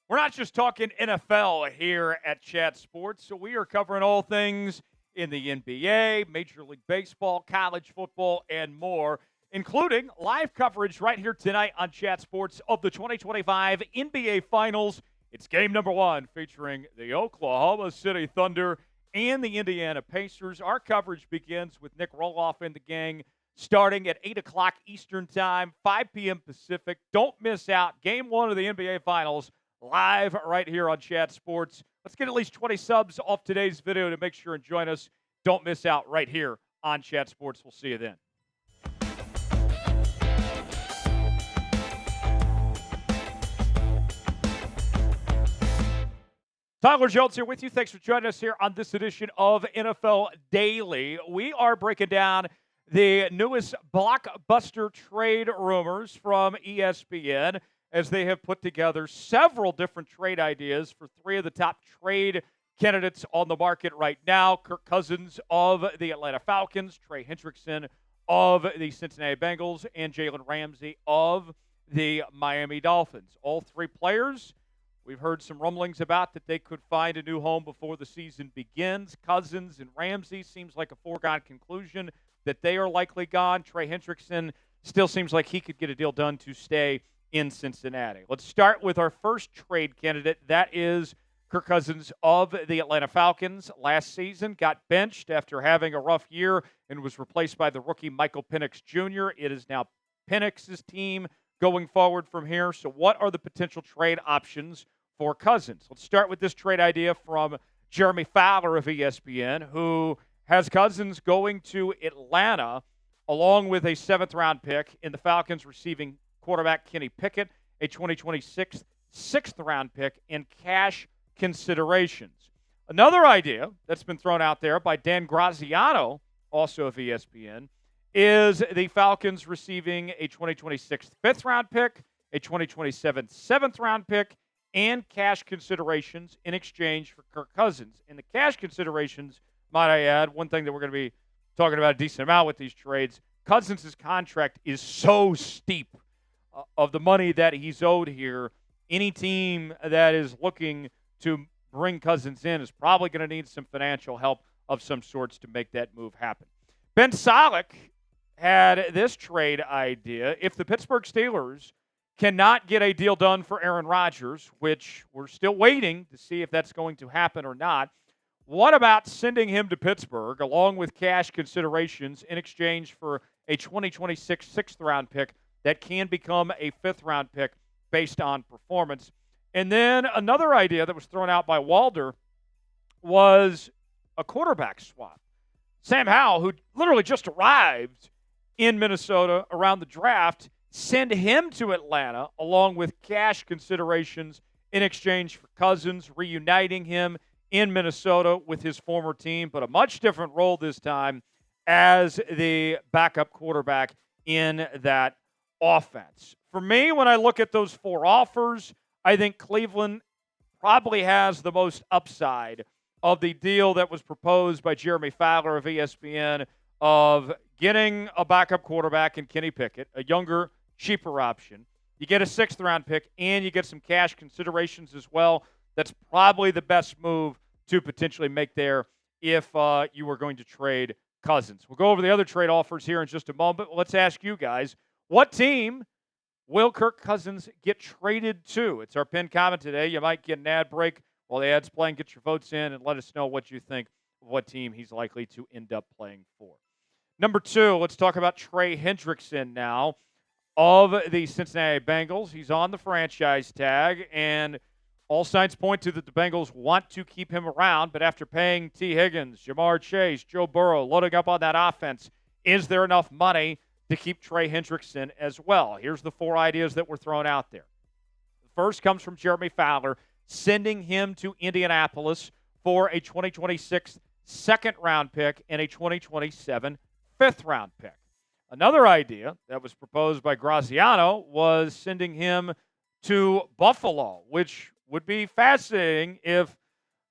We're not just talking NFL here at Chat Sports, so we are covering all things in the NBA, Major League Baseball, college football, and more, including live coverage right here tonight on Chat Sports of the 2025 NBA Finals. It's game number one featuring the Oklahoma City Thunder and the Indiana Pacers. Our coverage begins with Nick Roloff and the gang starting at 8 o'clock Eastern Time, 5 p.m. Pacific. Don't miss out. Game one of the NBA Finals live right here on Chat Sports. Let's get at least 20 subs off today's video to make sure and join us. Don't miss out right here on Chat Sports. We'll see you then. Tyler Jones here with you. Thanks for joining us here on this edition of NFL Daily. We are breaking down the newest blockbuster trade rumors from ESPN, as they have put together several different trade ideas for three of the top trade candidates on the market right now. Kirk Cousins of the Atlanta Falcons, Trey Hendrickson of the Cincinnati Bengals, and Jalen Ramsey of the Miami Dolphins. All three players, we've heard some rumblings about that they could find a new home before the season begins. Cousins and Ramsey seems like a foregone conclusion that they are likely gone. Trey Hendrickson still seems like he could get a deal done to stay in Cincinnati. Let's start with our first trade candidate. That is Kirk Cousins of the Atlanta Falcons. Last season got benched after having a rough year and was replaced by the rookie Michael Penix Jr. It is now Penix's team going forward from here. So what are the potential trade options for Cousins? Let's start with this trade idea from Jeremy Fowler of ESPN, who has Cousins going to Atlanta along with a seventh-round pick, in the Falcons receiving quarterback Kenny Pickett, a 2026 sixth-round pick, and cash considerations. Another idea that's been thrown out there by Dan Graziano, also of ESPN, is the Falcons receiving a 2026 fifth-round pick, a 2027 seventh-round pick, and cash considerations in exchange for Kirk Cousins. And the cash considerations, might I add, one thing that we're going to be talking about a decent amount with these trades, Cousins' contract is so steep of the money that he's owed here. Any team that is looking to bring Cousins in is probably going to need some financial help of some sorts to make that move happen. Ben Solak had this trade idea. If the Pittsburgh Steelers cannot get a deal done for Aaron Rodgers, which we're still waiting to see if that's going to happen or not, what about sending him to Pittsburgh along with cash considerations in exchange for a 2026 sixth-round pick that can become a fifth-round pick based on performance? And then another idea that was thrown out by Walder was a quarterback swap. Sam Howell, who literally just arrived in Minnesota around the draft, send him to Atlanta along with cash considerations in exchange for Cousins, reuniting him in Minnesota with his former team, but a much different role this time as the backup quarterback in that offense. For me, when I look at those four offers, I think Cleveland probably has the most upside of the deal that was proposed by Jeremy Fowler of ESPN of getting a backup quarterback in Kenny Pickett, a younger, cheaper option. You get a sixth-round pick, and you get some cash considerations as well. That's probably the best move to potentially make there if you were going to trade Cousins. We'll go over the other trade offers here in just a moment. Let's ask you guys, what team will Kirk Cousins get traded to? It's our pinned comment today. You might get an ad break while the ad's playing. Get your votes in and let us know what you think of what team he's likely to end up playing for. Number two, let's talk about Trey Hendrickson now of the Cincinnati Bengals. He's on the franchise tag, and all signs point to that the Bengals want to keep him around, but after paying T. Higgins, Jamar Chase, Joe Burrow, loading up on that offense, is there enough money to keep Trey Hendrickson as well? Here's the four ideas that were thrown out there. The first comes from Jeremy Fowler, sending him to Indianapolis for a 2026 second-round pick and a 2027 fifth-round pick. Another idea that was proposed by Graziano was sending him to Buffalo, which would be fascinating if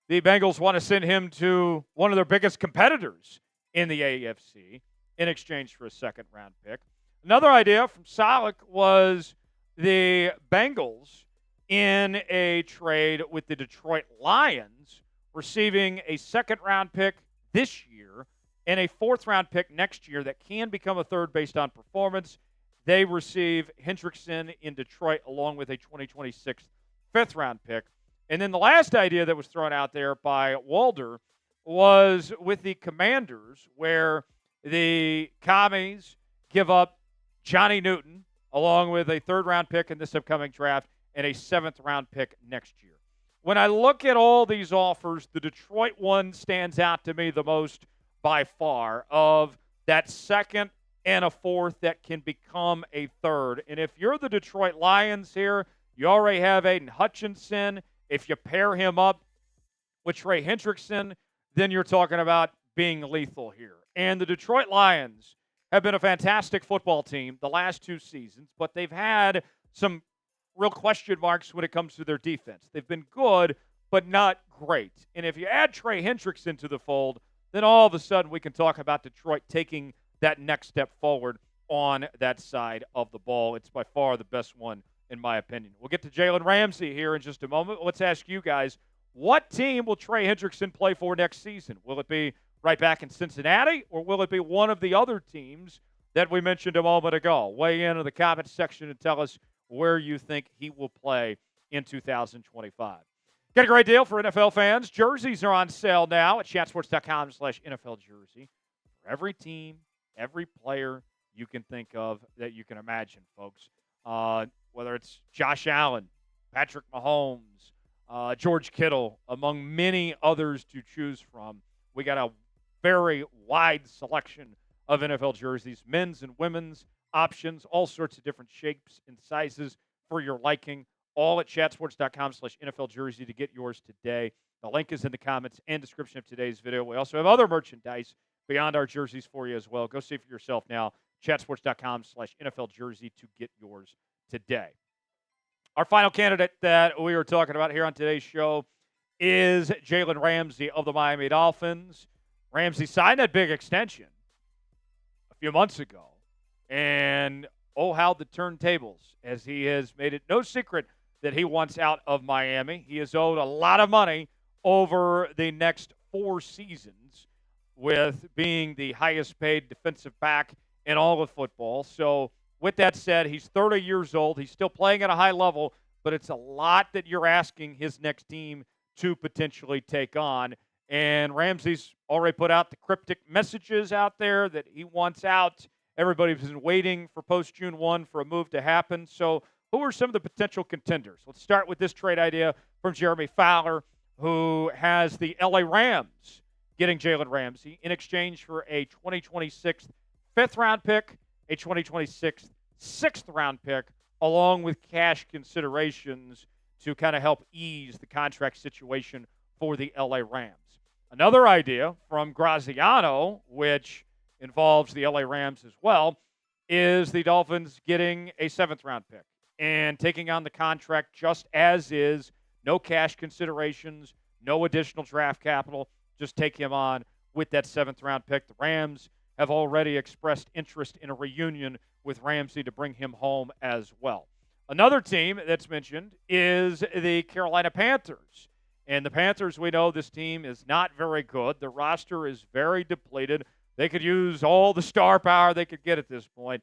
the Bengals want to send him to one of their biggest competitors in the AFC in exchange for a second-round pick. Another idea from Solak was the Bengals in a trade with the Detroit Lions, receiving a second-round pick this year and a fourth-round pick next year that can become a third based on performance. They receive Hendrickson in Detroit along with a 2026 fifth-round pick. And then the last idea that was thrown out there by Walder was with the Commanders, where the Commies give up Johnny Newton along with a third-round pick in this upcoming draft and a seventh-round pick next year. When I look at all these offers, the Detroit one stands out to me the most by far, of that second and a fourth that can become a third. And if you're the Detroit Lions here, you already have Aiden Hutchinson. If you pair him up with Trey Hendrickson, then you're talking about being lethal here. And the Detroit Lions have been a fantastic football team the last two seasons, but they've had some real question marks when it comes to their defense. They've been good, but not great. And if you add Trey Hendrickson to the fold, then all of a sudden we can talk about Detroit taking that next step forward on that side of the ball. It's by far the best one, in my opinion. We'll get to Jalen Ramsey here in just a moment. Let's ask you guys, what team will Trey Hendrickson play for next season? Will it be right back in Cincinnati, or will it be one of the other teams that we mentioned a moment ago? Weigh in the comments section and tell us where you think he will play in 2025. Got a great deal for NFL fans. Jerseys are on sale now at chatsports.com/NFL jersey. For every team, every player you can think of that you can imagine, folks. Whether it's Josh Allen, Patrick Mahomes, George Kittle, among many others to choose from. We got a very wide selection of NFL jerseys, men's and women's options, all sorts of different shapes and sizes for your liking, all at chatsports.com/NFL jersey to get yours today. The link is in the comments and description of today's video. We also have other merchandise beyond our jerseys for you as well. Go see for yourself now, chatsports.com/NFL jersey to get yours today. Our final candidate that we were talking about here on today's show is Jalen Ramsey of the Miami Dolphins. Ramsey signed that big extension a few months ago. And oh, how the turntables, as he has made it no secret that he wants out of Miami. He is owed a lot of money over the next 4 seasons, with being the highest paid defensive back in all of football. So with that said, he's 30 years old. He's still playing at a high level, but it's a lot that you're asking his next team to potentially take on. And Ramsey's already put out the cryptic messages out there that he wants out. Everybody's been waiting for post-June 1 for a move to happen. So who are some of the potential contenders? Let's start with this trade idea from Jeremy Fowler, who has the LA Rams getting Jalen Ramsey in exchange for a 2026 fifth-round pick, a 2026 sixth-round pick, along with cash considerations to kind of help ease the contract situation for the LA Rams. Another idea from Graziano, which involves the LA Rams as well, is the Dolphins getting a seventh-round pick and taking on the contract just as is, no cash considerations, no additional draft capital, just take him on with that seventh-round pick. The Rams have already expressed interest in a reunion with Ramsey to bring him home as well. Another team that's mentioned is the Carolina Panthers. And the Panthers, we know this team is not very good. The roster is very depleted. They could use all the star power they could get at this point.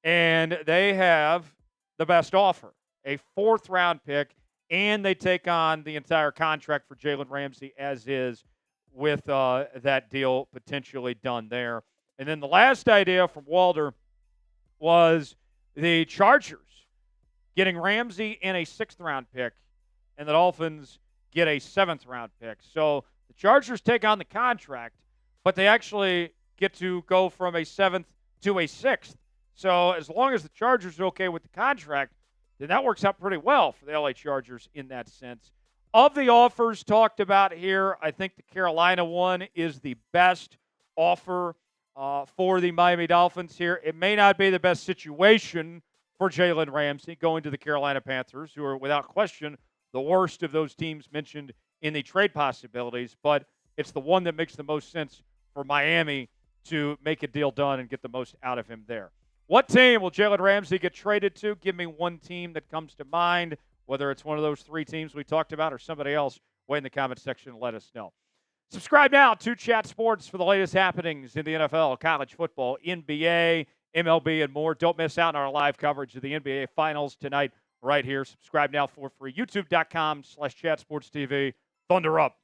And they have the best offer, a fourth-round pick, and they take on the entire contract for Jalen Ramsey as is, with that deal potentially done there. And then the last idea from Walder was the Chargers getting Ramsey in a sixth-round pick, and the Dolphins get a seventh-round pick. So the Chargers take on the contract, but they actually get to go from a seventh to a sixth. So as long as the Chargers are okay with the contract, then that works out pretty well for the LA Chargers in that sense. Of the offers talked about here, I think the Carolina one is the best offer for the Miami Dolphins here. It may not be the best situation for Jalen Ramsey going to the Carolina Panthers, who are without question the worst of those teams mentioned in the trade possibilities, but it's the one that makes the most sense for Miami to make a deal done and get the most out of him there. What team will Jalen Ramsey get traded to? Give me one team that comes to mind. whether it's one of those three teams we talked about or somebody else, way in the comment section and let us know. Subscribe now to Chat Sports for the latest happenings in the NFL, college football, NBA, MLB, and more. Don't miss out on our live coverage of the NBA Finals tonight right here. Subscribe now for free. YouTube.com/chatsportstv. Thunder up.